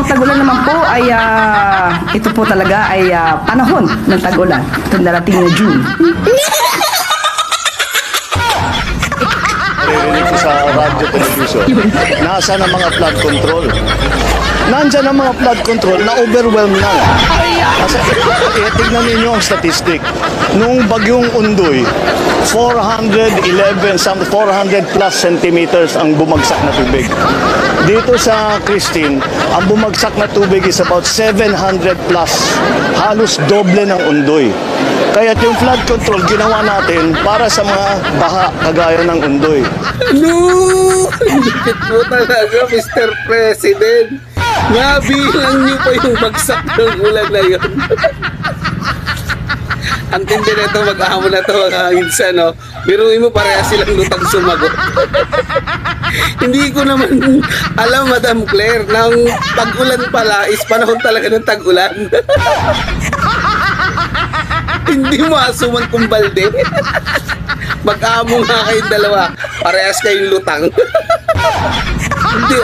ang tag-ulan naman po ay ito po talaga ay panahon ng tag-ulan. Itong darating na June. Naririnig ko sa radyo television, nasa ng mga flood control. Nandyan ang mga flood control na overwhelm na. Kasi tignan ninyo ang statistic. Nung bagyong Undoy, 411, 400 plus centimeters ang bumagsak na tubig. Dito sa Christine, ang bumagsak na tubig is about 700 plus. Halos doble ng Undoy. Kaya yung flood control ginawa natin para sa mga baha kagaya ng Undoy. No! Lupit mo talaga, Mr. President. Nabilang niyo pa yung bagsak ng ulan na yun. Ang tindi na ito, mag-ahamo na ito, mga insan, no? Biruin mo, pareha silang lutang sumagot. Hindi ko naman alam, Madam Claire, nang tag-ulan pala is panahon talaga ng tag-ulan. Hindi mo asuman kung balde. Mag-ahamo nga kayong dalawa, parehas kayong lutang. Hindi